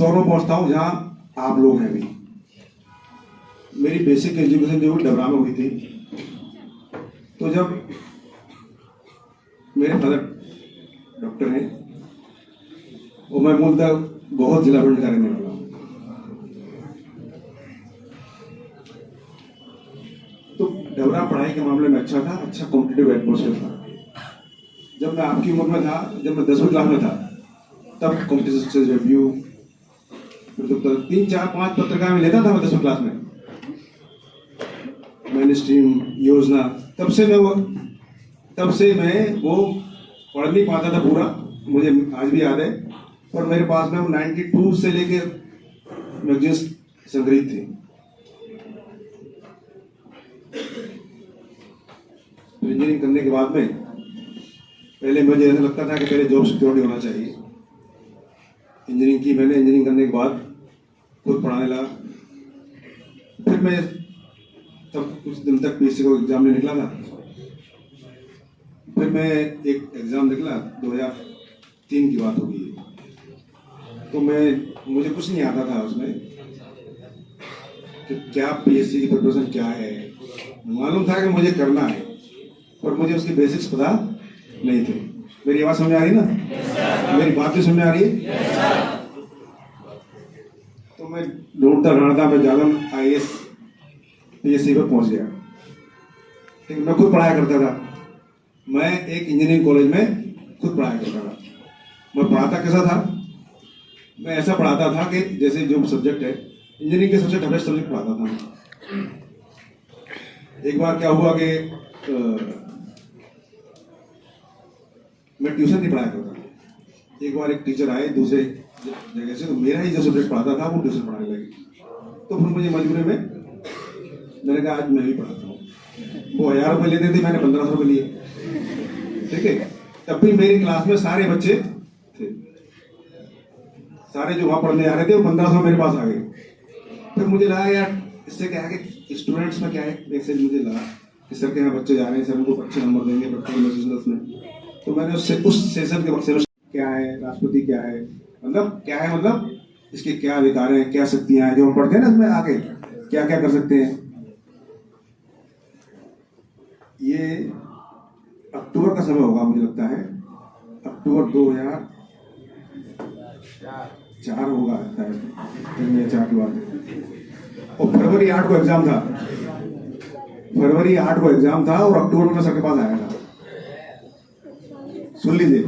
शहरों में पहुंचता हूँ जहाँ आप लोग हैं भी। मेरी बेसिक एजुकेशन जो डबरा में हुई थी, तो जब मेरे फादर डॉक्टर हैं और मैं मूलतः बहुत जिला भंड का रहने वाला हूँ, तो डबरा पढ़ाई के मामले में अच्छा था, अच्छा कॉम्पिटिटिव एटमॉस्फेयर था। जब मैं आपकी उम्र में था, जब मैं 10वीं क्लास में था, तब कॉम्पिटिशन सक्सेस रिव्यू, फिर तो 3, 4, 5 पत्रिका में लेता था मैं 10वीं क्लास में, मेन स्ट्रीम, योजना। तब से मैं वो पढ़ नहीं पाता था पूरा, मुझे आज भी याद है। और मेरे पास में 92 से लेके मैगजीन्स संग्रहित थी। तो इंजीनियरिंग करने के बाद में पहले मुझे ऐसा लगता था कि पहले जॉब सिक्योरिटी होना चाहिए। इंजीनियरिंग की मैंने, इंजीनियरिंग करने के बाद खुद पढ़ाने लगा। फिर मैं तब कुछ दिन तक पीएससी को एग्जाम नहीं निकला था। फिर मैं एक एग्जाम निकला, 2003 की बात होगी। तो मुझे कुछ नहीं आता था उसमें कि क्या पीएससी की प्रिपरेशन क्या है। मालूम था कि मुझे करना है, पर मुझे उसके बेसिक्स पता नहीं थे। मेरी आवाज समझ आ रही ना? मेरी बात भी समझ आ रही है? तो मैं ढूंढता मैं जालम IAS पीएससी पे पहुंच गया। ठीक, मैं खुद पढ़ाया करता था। मैं एक इंजीनियरिंग कॉलेज में खुद पढ़ाया करता था। मैं पढ़ाता कैसा था? मैं ऐसा पढ़ाता था कि जैसे जो सब्जेक्ट है, इंजीनियरिंग के सबसे टफेस्ट सब्जेक्ट पढ़ाता था मैं। एक बार क्या हुआ कि मैं ट्यूशन नहीं पढ़ाया करता था। एक बार एक टीचर आए दूसरे जगह से, तो मेरा ही जो सब्जेक्ट पढ़ाता था वो ट्यूशन पढ़ाने लगे। तो फिर मुझे मजबूरी में मैंने कहा आज मैं भी पढ़ाता हूँ। वो 1000 रुपये लेते थे, मैंने 1500 रुपये लिए। ठीक है, तब भी मेरी क्लास में सारे बच्चे थे, सारे जो वहां पढ़ने आ रहे थे वो 1500 मेरे पास आ गए। फिर मुझे लगा यार इससे क्या है कि स्टूडेंट्स में क्या है, मैसेज मुझे लगा कि सर के यहाँ बच्चे जा रहे हैं, सर उनको अच्छे नंबर देंगे प्रैक्टिकल में। तो मैंने उससे उस सेशन के वक्त क्या है राष्ट्रपति, क्या है मतलब इसके क्या अधिकार हैं, क्या शक्तियां हैं, जो हम पढ़ते हैं ना इसमें आगे क्या क्या कर सकते हैं। ये अक्टूबर का समय होगा मुझे लगता है, अक्टूबर 2004 होगा शायद, 4 की बात। और फरवरी 8 को एग्जाम था, और अक्टूबर में सर के पास आया था। सुन लीजिए,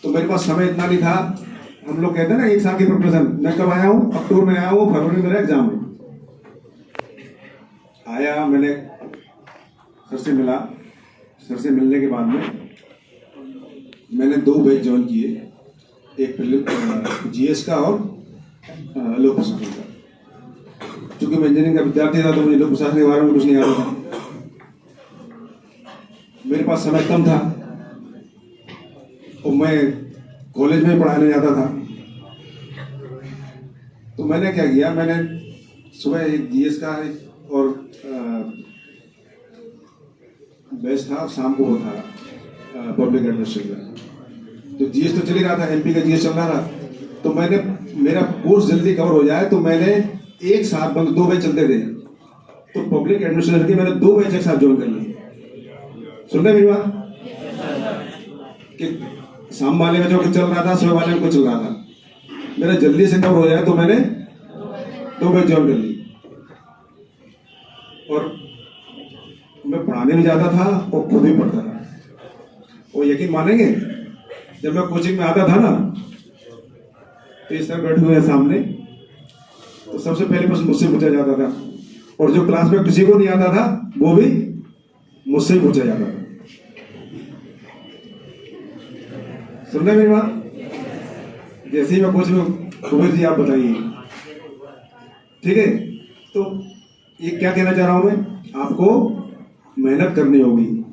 तो मेरे पास समय इतना नहीं था। हम लोग कहते हैं ना 1 साल की प्रिपरेशन। मैं कब आया हूँ? अक्टूबर में आया हूँ, फरवरी में मेरा एग्जाम है। आया, मैंने सर से मिला। सर से मिलने के बाद में मैंने 2 बैच ज्वाइन किए, एक GS का और लोक प्रशासन का। चूंकि मैं इंजीनियरिंग का विद्यार्थी था तो मुझे लोक प्रशासन के बारे में कुछ नहीं आता था। मेरे पास समय कम था और मैं कॉलेज में पढ़ाने जाता था। तो मैंने क्या किया, मैंने सुबह एक GS का और बैच था, शाम को वो था पब्लिक एडमिनिस्ट्रेशन का। तो GS तो चल ही रहा था, MP का GS चल रहा था। तो मेरा कोर्स जल्दी कवर हो जाए तो मैंने एक साथ 2 बैच चलते थे, तो पब्लिक एडमिनिस्ट्रेशन की मैंने 2 बैच एक साथ ज्वाइन कर लिए। सुन रहे मेरी बात? कि शाम वाले में जो कुछ चल रहा था, सुबह वाले में कुछ चल रहा था। मेरा जल्दी से कवर हो जाए तो मैंने 2 बैच ज्वाइन कर ली। और मैं पढ़ाने भी जाता था और खुद भी पढ़ता था। और यकीन मानेंगे, जब मैं कोचिंग में आता था ना, तो इस तरह बैठे हुए हैं सामने, तो सबसे पहले प्रश्न मुझसे पूछा जाता था। और जो क्लास में किसी को नहीं आता था वो भी मुझसे ही पूछा जाता था। सुन रहे मेरी बात? जैसे ही मैं कोचिंग में, कुबेर जी आप बताइए, ठीक है? तो ये क्या कहना चाह रहा हूं मैं, आपको मेहनत करनी होगी,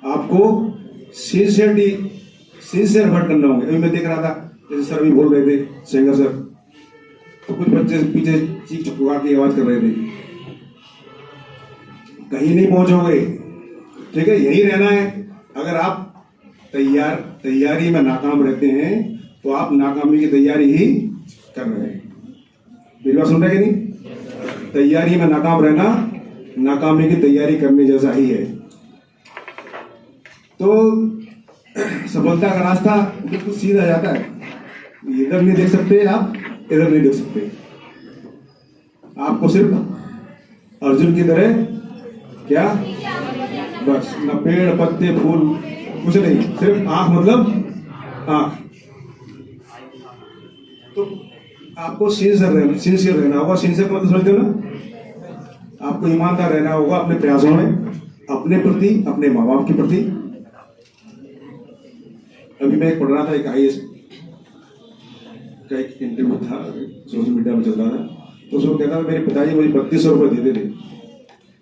आपको सिंसियर एफर्ट करना होगा। अभी मैं देख रहा था, जैसे सर भी बोल रहे थे, सेंगर सर, तो कुछ बच्चे पीछे चीख चिल्ला की आवाज कर रहे थे। कहीं नहीं पहुंचोगे, ठीक है? यही रहना है। अगर आप तैयारी में नाकाम रहते हैं तो आप नाकामी की तैयारी ही कर रहे हैं। मेरी बात सुन रहे हैं कि नहीं? तैयारी में नाकाम रहना नाकामी की तैयारी करने जैसा ही है। तो सफलता का रास्ता बिल्कुल सीधा जाता है। इधर नहीं देख सकते आप, इधर नहीं देख सकते। आपको सिर्फ अर्जुन की तरह क्या, बस न पेड़ पत्ते फूल कुछ नहीं, सिर्फ आंख, मतलब आंख। तो आपको सिंसियर रहना होगा। सिंसियर मतलब समझते हो ना? आपको ईमानदार रहना होगा अपने प्रयासों में, अपने प्रति, अपने माँ बाप के प्रति। अभी मैं पढ़ रहा था, एक IAS का एक इंटरव्यू था, सोशल मीडिया में चल रहा था। तो उसमें कहता था मेरे पिताजी मुझे 3200 रुपये देते थे,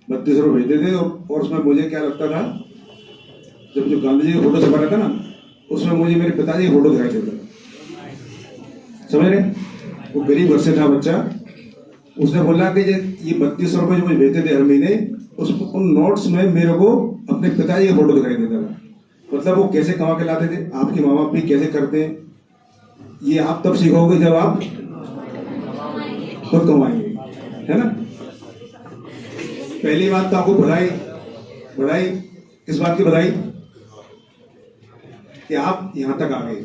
3200 रुपये भेजते थे। और उसमें मुझे क्या लगता था, जब जो गांधी जी का फोटो छपा रहता ना, उसमें मुझे मेरे पिताजी का फोटो दिखाई देता था। समझ रहे? वो गरीब घर से था बच्चा। उसने बोला कि ये 3200 रुपये जो मुझे भेजते थे हर महीने, उन नोट्स में मेरे को अपने पिताजी का फोटो दिखाई देता था। मतलब वो कैसे कमा के लाते थे। आपके माँ बाप भी कैसे करते हैं, ये आप तब सीखोगे जब आप खुद कमाएंगे, है ना? पहली बात तो आपको बधाई, बधाई किस बात की बधाई? कि आप यहां तक आ गए।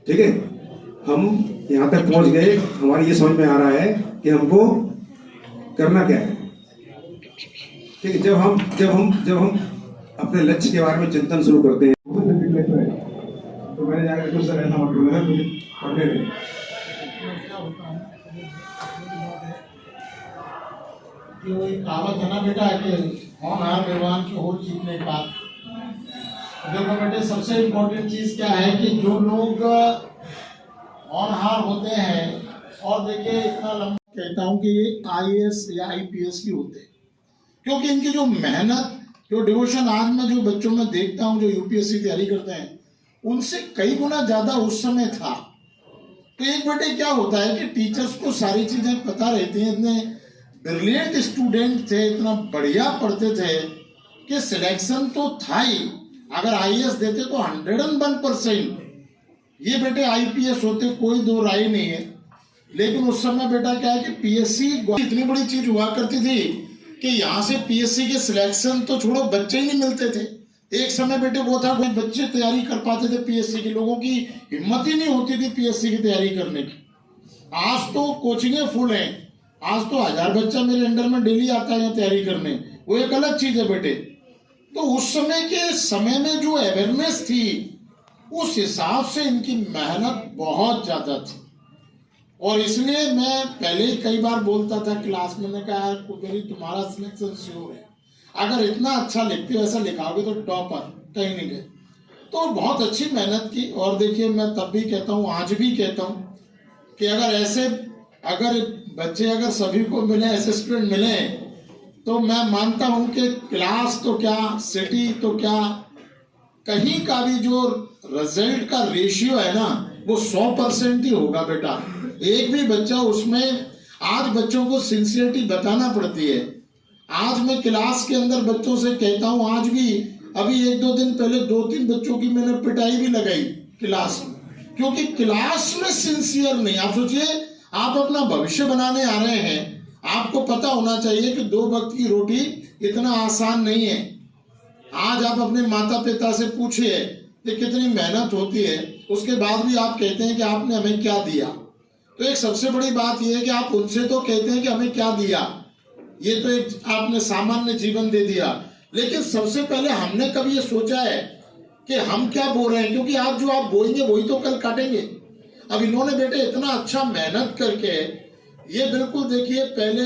ठीक है, हम यहां तक पहुंच गए। हमारी ये समझ में आ रहा है कि हमको करना क्या है। ठीक है, जब हम अपने लक्ष्य के बारे में चिंतन शुरू करते हैं तो मैंने जाकर कुछ ऐसा मत बोला, मुझे पढ़ने दें। कि वो एक कहावत है ना बेटा कि होनहार विद्वान की हो चीज नहीं बात। देखो बेटे, सबसे इम्पोर्टेंट चीज क्या है कि जो लोग होनहार होते हैं, और देखिए इतना लंबा कहता हूँ कि ये IAS या IPS भी होते हैं, क्योंकि इनकी जो मेहनत, जो डिवोशन आज मैं जो बच्चों में देखता हूँ जो UPSC तैयारी करते हैं, उनसे कई गुना ज्यादा उस समय था। तो एक बेटे क्या होता है कि टीचर्स को सारी चीजें पता रहती हैं, इतने ब्रिलियंट स्टूडेंट थे, इतना बढ़िया पढ़ते थे कि सिलेक्शन तो था ही। अगर IAS देते तो 101% ये बेटे IPS होते, कोई दो राय नहीं है। लेकिन उस समय बेटा क्या है कि PSC इतनी बड़ी चीज हुआ करती थी कि यहाँ से PSC के सिलेक्शन तो छोड़ो, बच्चे ही नहीं मिलते थे। एक समय बेटे वो था, कोई बच्चे तैयारी कर पाते थे PSC के, लोगों की हिम्मत ही नहीं होती थी PSC की तैयारी करने की। आज तो कोचिंगें फुल हैं, आज तो 1000 बच्चा मेरे अंडर में डेली आता है यहाँ तैयारी करने, वो एक अलग चीज है बेटे। तो उस समय के समय में जो अवेयरनेस थी, उस हिसाब से इनकी मेहनत बहुत ज्यादा थी। और इसलिए मैं पहले ही कई बार बोलता था क्लास में, मैंने कहा कुबेरी तुम्हारा सिलेक्शन श्योर है, अगर इतना अच्छा लिखते हो, ऐसा लिखाओगे तो टॉपर, कहीं नहीं गए। तो बहुत अच्छी मेहनत की। और देखिए मैं तब भी कहता हूँ, आज भी कहता हूँ कि अगर बच्चे अगर सभी को मिले, ऐसे स्टूडेंट मिले, तो मैं मानता हूं कि क्लास तो क्या, सिटी तो क्या, कहीं का भी जो रिजल्ट का रेशियो है ना, वो 100% ही होगा बेटा। एक भी बच्चा उसमें, आज बच्चों को सिंसियरिटी बताना पड़ती है। आज मैं क्लास के अंदर बच्चों से कहता हूं, आज भी, अभी 1-2 दिन पहले 2-3 बच्चों की मैंने पिटाई भी लगाई क्लास में, क्योंकि क्लास में सिंसियर नहीं। आप सोचिए, आप अपना भविष्य बनाने आ रहे हैं, आपको पता होना चाहिए कि 2 वक्त की रोटी इतना आसान नहीं है। आज आप अपने माता पिता से पूछिए कि कितनी मेहनत होती है, उसके बाद भी आप कहते हैं कि आपने हमें क्या दिया। तो एक सबसे बड़ी बात यह है कि आप उनसे तो कहते हैं कि हमें क्या दिया, ये तो एक आपने सामान्य जीवन दे दिया, लेकिन सबसे पहले हमने कभी ये सोचा है कि हम क्या बो रहे हैं? क्योंकि आज जो आप बोएंगे वही तो कल काटेंगे। अब इन्होंने बेटे इतना अच्छा मेहनत करके, ये बिल्कुल देखिए, पहले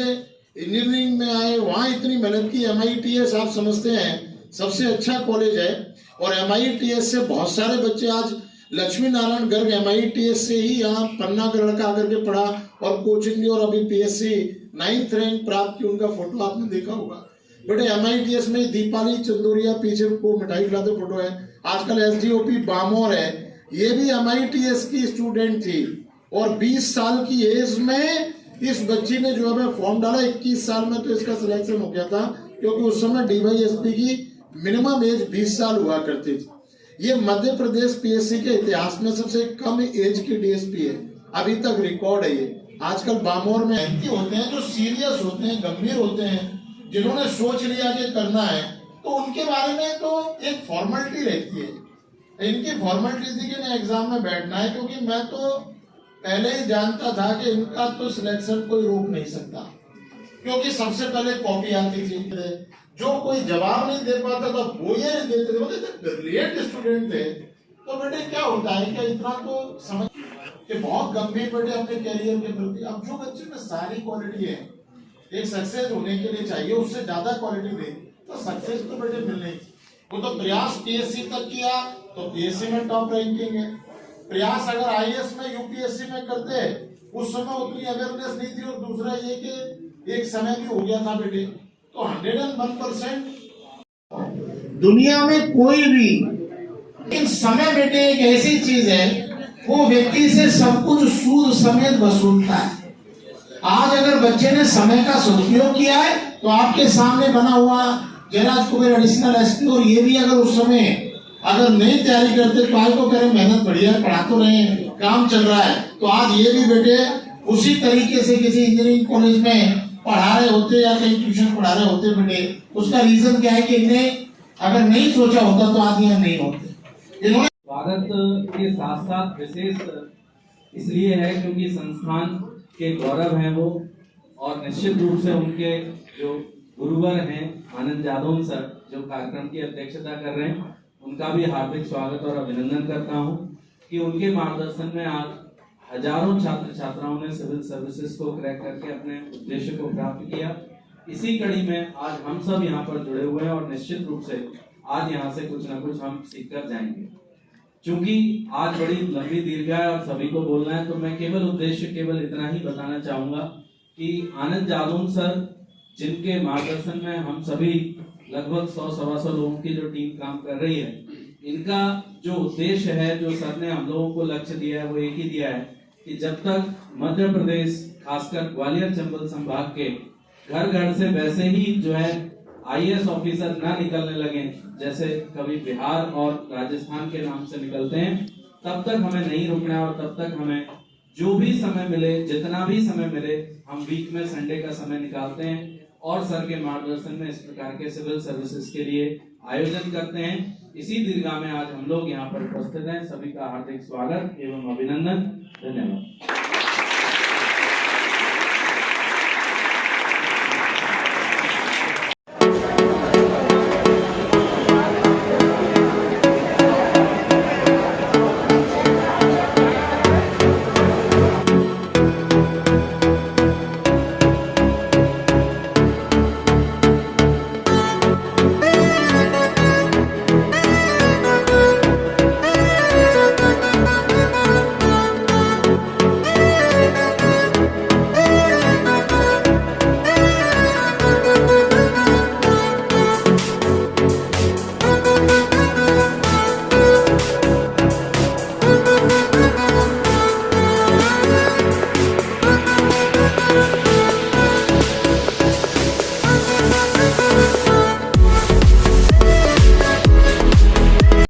इंजीनियरिंग में आए, वहां इतनी मेहनत की। MITS आप समझते हैं सबसे अच्छा कॉलेज है, और MITS से बहुत सारे बच्चे, आज लक्ष्मी नारायण गर्ग MITS से ही यहाँ पन्ना का लड़का आकर के पढ़ा और कोचिंग ली, और अभी PSC 9th रैंक प्राप्त की। उनका फोटो आपने देखा होगा बेटे। MITS में दीपाली चंदोरिया पीछे को मिठाई खिलाते फोटो है। आजकल SDOP बामोर है, ये भी MITS की स्टूडेंट थी, और 20 साल की एज में इस बच्ची ने जो है फॉर्म डाला। 21 साल में तो इसका सिलेक्शन हो गया था, क्योंकि उस समय DYSP की मिनिमम एज 20 साल हुआ करती थी। ये मध्य प्रदेश पीएससी के इतिहास में सबसे कम एज की डीएसपी है, अभी तक रिकॉर्ड है ये। आजकल बामोर में एंटी होते हैं जो सीरियस होते हैं, गंभीर होते हैं, जिन्होंने सोच लिया कि करना है, तो उनके बारे में तो एक फॉर्मेलिटी रहती है। इनकी फॉर्मेलिटी थी कि नहीं एग्जाम में बैठना है, क्योंकि मैं तो पहले ही जानता था कि इनका तो सिलेक्शन कोई रोक नहीं सकता, क्योंकि सबसे पहले कॉपी आती थी। जो कोई जवाब नहीं दे पाता था वो ये नहीं देते थे, बोलते ब्रिलियंट स्टूडेंट थे। तो बेटे क्या होता है कि इतना तो समझ कि बहुत गंभीर बेटे अपने कैरियर के प्रति। अब जो बच्चे में सारी क्वालिटी है एक सक्सेस होने के लिए चाहिए, उससे ज्यादा क्वालिटी दे तो सक्सेस तो बेटे मिलनी। वो तो प्रयास पीएससी तक किया तो पीएससी में टॉप रैंकिंग है। प्रयास अगर आईएएस में यूपीएससी में करते उस समय उतनी अवेयरनेस नहीं थी, और दूसरा ये कि एक समय भी हो गया था बेटे। तो 101% दुनिया में कोई भी, लेकिन समय बेटे एक ऐसी चीज है वो व्यक्ति से सब कुछ सूद समेत वसूलता है। आज अगर बच्चे ने समय का सदुपयोग किया है तो आपके सामने बना हुआ जयराज कुबेर एडिशनल एसपी, और ये भी अगर उस समय अगर नहीं तैयारी करते तो आज को कह रहे मेहनत बढ़िया पढ़ा तो रहे, काम चल रहा है, तो आज ये भी बेटे उसी तरीके से किसी इंजीनियरिंग कॉलेज में पढ़ा रहे होते या कहीं ट्यूशन पढ़ा रहे होते बेटे। उसका रीजन क्या है कि इन्हें अगर नहीं सोचा होता तो आज यहाँ नहीं होते। इन्होंने स्वागत के साथ साथ विशेष इसलिए है क्योंकि संस्थान के गौरव हैं वो, और निश्चित रूप से उनके जो गुरुवर हैं आनंद जादौन सर जो कार्यक्रम की अध्यक्षता कर रहे हैं, उनका भी हार्दिक स्वागत और अभिनंदन करता हूं कि उनके मार्गदर्शन में आज हजारों छात्र छात्राओं ने सिविल सर्विसेज को क्रैक करके अपने उद्देश्य को प्राप्त किया। इसी कड़ी में आज हम सब यहाँ पर जुड़े हुए हैं और निश्चित रूप से आज यहाँ से कुछ ना कुछ हम सीख कर जाएंगे। चूंकि आज बड़ी लंबी दीर्घ है और सभी को बोलना है, तो मैं केवल इतना ही बताना चाहूंगा कि आनंद जादौन सर जिनके मार्गदर्शन में हम सभी लगभग 100-125 लोगों की जो टीम काम कर रही है, इनका जो उद्देश्य है, जो सर ने हम लोगों को लक्ष्य दिया है, वो एक ही दिया है कि जब तक मध्य प्रदेश खासकर ग्वालियर चंबल संभाग के घर घर से वैसे ही जो है आईएएस ऑफिसर ना निकलने लगे जैसे कभी बिहार और राजस्थान के नाम से निकलते हैं, तब तक हमें नहीं रुकना है। और तब तक हमें जो भी समय मिले, जितना भी समय मिले, हम वीक में संडे का समय निकालते हैं और सर के मार्गदर्शन में इस प्रकार के सिविल सर्विसेज के लिए आयोजन करते हैं। इसी दीर्घा में आज हम लोग यहाँ पर उपस्थित हैं। सभी का हार्दिक स्वागत एवं अभिनंदन।